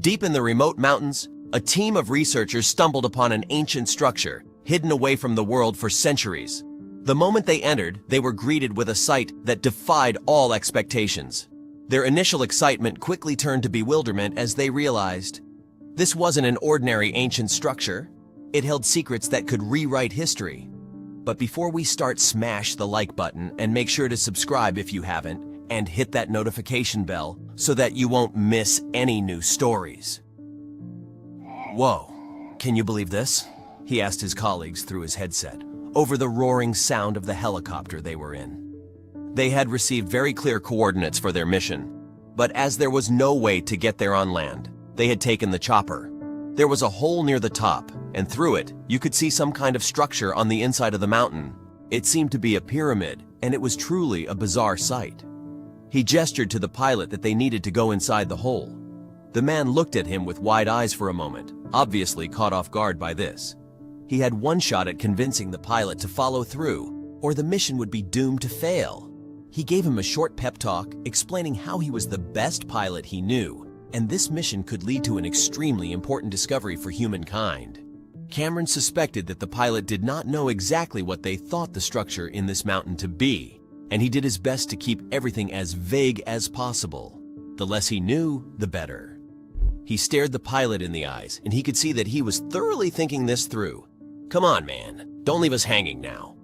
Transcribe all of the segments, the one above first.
Deep in the remote mountains, a team of researchers stumbled upon an ancient structure hidden away from the world for centuries. The moment they entered, they were greeted with a sight that defied all expectations. Their initial excitement quickly turned to bewilderment as they realized this wasn't an ordinary ancient structure. It held secrets that could rewrite history. But before we start, smash the like button and make sure to subscribe if you haven't, and hit that notification bell so that you won't miss any new stories. Whoa, can you believe this? He asked his colleagues through his headset, over the roaring sound of the helicopter they were in. They had received very clear coordinates for their mission, but as there was no way to get there on land, they had taken the chopper. There was a hole near the top, and through it, you could see some kind of structure on the inside of the mountain. It seemed to be a pyramid, and it was truly a bizarre sight. He gestured to the pilot that they needed to go inside the hole. The man looked at him with wide eyes for a moment, obviously caught off guard by this. He had one shot at convincing the pilot to follow through, or the mission would be doomed to fail. He gave him a short pep talk, explaining how he was the best pilot he knew, and this mission could lead to an extremely important discovery for humankind. Cameron suspected that the pilot did not know exactly what they thought the structure in this mountain to be, and he did his best to keep everything as vague as possible. The less he knew, the better. He stared the pilot in the eyes, and he could see that he was thoroughly thinking this through. Come on, man, don't leave us hanging now.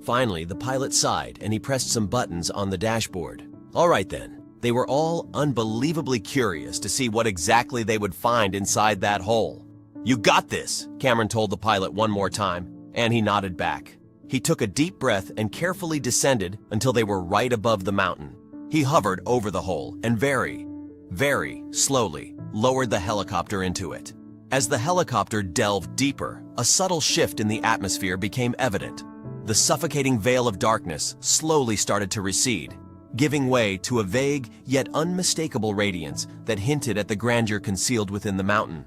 Finally, the pilot sighed, and he pressed some buttons on the dashboard. All right then, they were all unbelievably curious to see what exactly they would find inside that hole. You got this, Cameron told the pilot one more time, and he nodded back. He took a deep breath and carefully descended until they were right above the mountain. He hovered over the hole and very, very slowly lowered the helicopter into it. As the helicopter delved deeper, a subtle shift in the atmosphere became evident. The suffocating veil of darkness slowly started to recede, giving way to a vague yet unmistakable radiance that hinted at the grandeur concealed within the mountain.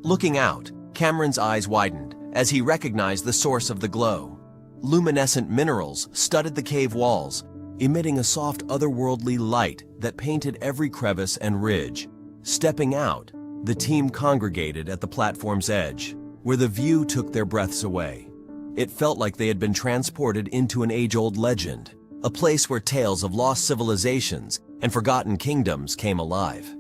Looking out, Cameron's eyes widened as he recognized the source of the glow. Luminescent minerals studded the cave walls, emitting a soft otherworldly light that painted every crevice and ridge. Stepping out, the team congregated at the platform's edge, where the view took their breaths away. It felt like they had been transported into an age-old legend, a place where tales of lost civilizations and forgotten kingdoms came alive.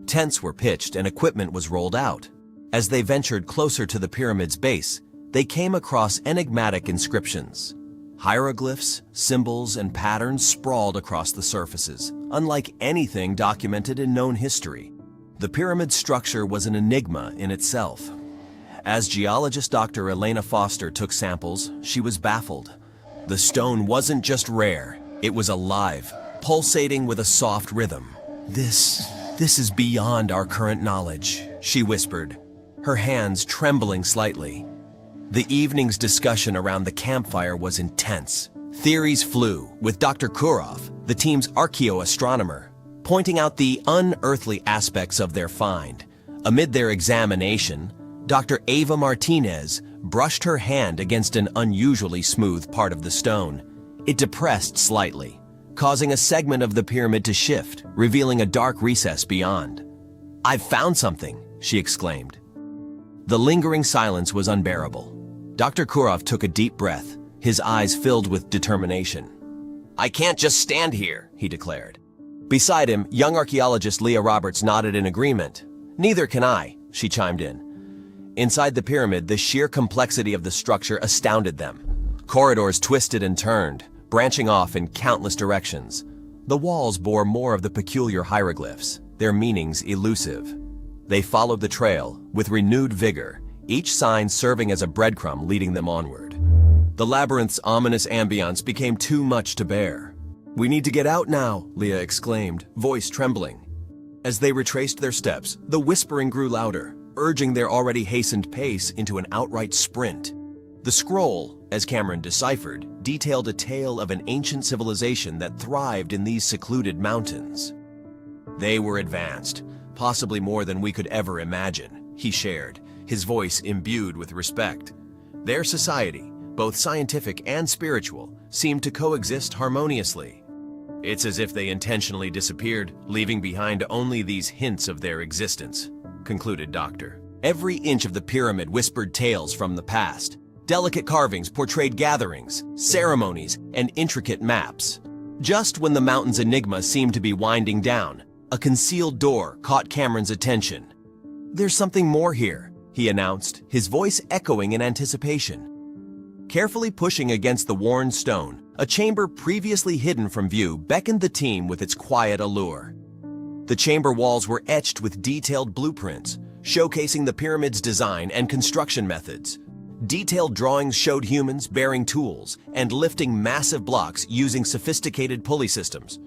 Tents were pitched and equipment was rolled out. As they ventured closer to the pyramid's base, they came across enigmatic inscriptions. Hieroglyphs, symbols, and patterns sprawled across the surfaces, unlike anything documented in known history. The pyramid structure was an enigma in itself. As geologist Dr. Elena Foster took samples, she was baffled. The stone wasn't just rare, it was alive, pulsating with a soft rhythm. This is beyond our current knowledge, she whispered, her hands trembling slightly. The evening's discussion around the campfire was intense. Theories flew, with Dr. Kurov, the team's archaeoastronomer, pointing out the unearthly aspects of their find. Amid their examination, Dr. Ava Martinez brushed her hand against an unusually smooth part of the stone. It depressed slightly, causing a segment of the pyramid to shift, revealing a dark recess beyond. "I've found something," she exclaimed. The lingering silence was unbearable. Dr. Kurov took a deep breath, his eyes filled with determination. "I can't just stand here," he declared. Beside him, young archaeologist Leah Roberts nodded in agreement. "Neither can I," she chimed in. Inside the pyramid, the sheer complexity of the structure astounded them. Corridors twisted and turned, branching off in countless directions. The walls bore more of the peculiar hieroglyphs, their meanings elusive. They followed the trail with renewed vigor, each sign serving as a breadcrumb leading them onward. The labyrinth's ominous ambience became too much to bear. "We need to get out now," Leah exclaimed, voice trembling. As they retraced their steps, the whispering grew louder, urging their already hastened pace into an outright sprint. The scroll, as Cameron deciphered, detailed a tale of an ancient civilization that thrived in these secluded mountains. "They were advanced, possibly more than we could ever imagine," he shared, his voice imbued with respect. "Their society, both scientific and spiritual, seemed to coexist harmoniously. It's as if they intentionally disappeared, leaving behind only these hints of their existence." concluded Doctor. Every inch of the pyramid whispered tales from the past. Delicate carvings portrayed gatherings, ceremonies, and intricate maps. Just when the mountain's enigma seemed to be winding down, a concealed door caught Cameron's attention. "There's something more here," he announced, his voice echoing in anticipation. Carefully pushing against the worn stone, a chamber previously hidden from view beckoned the team with its quiet allure. The chamber walls were etched with detailed blueprints, showcasing the pyramid's design and construction methods. Detailed drawings showed humans bearing tools and lifting massive blocks using sophisticated pulley systems.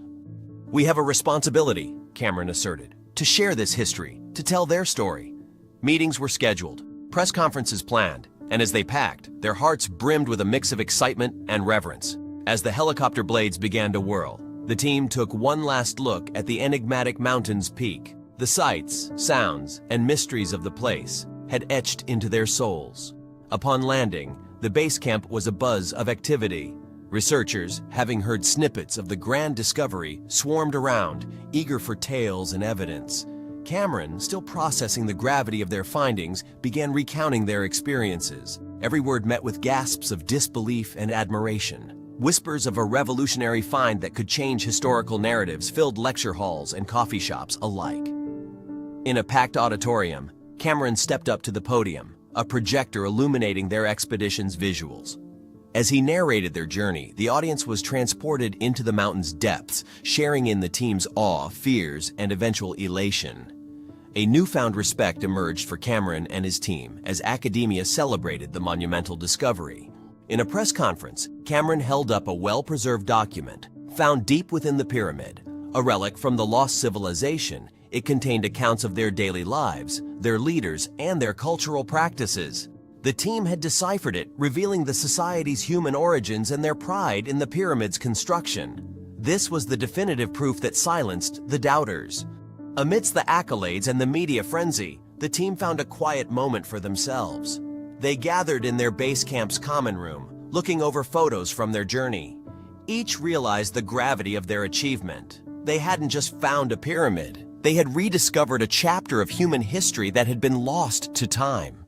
"We have a responsibility," Cameron asserted, "to share this history, to tell their story." Meetings were scheduled, press conferences planned, and as they packed, their hearts brimmed with a mix of excitement and reverence. As the helicopter blades began to whirl, the team took one last look at the enigmatic mountain's peak. The sights, sounds, and mysteries of the place had etched into their souls. Upon landing, the base camp was abuzz of activity. Researchers, having heard snippets of the grand discovery, swarmed around, eager for tales and evidence. Cameron, still processing the gravity of their findings, began recounting their experiences. Every word met with gasps of disbelief and admiration. Whispers of a revolutionary find that could change historical narratives filled lecture halls and coffee shops alike. In a packed auditorium, Cameron stepped up to the podium, a projector illuminating their expedition's visuals. As he narrated their journey, the audience was transported into the mountain's depths, sharing in the team's awe, fears, and eventual elation. A newfound respect emerged for Cameron and his team as academia celebrated the monumental discovery. In a press conference, Cameron held up a well-preserved document found deep within the pyramid, a relic from the lost civilization. It contained accounts of their daily lives, their leaders, and their cultural practices. The team had deciphered it, revealing the society's human origins and their pride in the pyramid's construction. This was the definitive proof that silenced the doubters. Amidst the accolades and the media frenzy, the team found a quiet moment for themselves. They gathered in their base camp's common room, looking over photos from their journey. Each realized the gravity of their achievement. They hadn't just found a pyramid. They had rediscovered a chapter of human history that had been lost to time.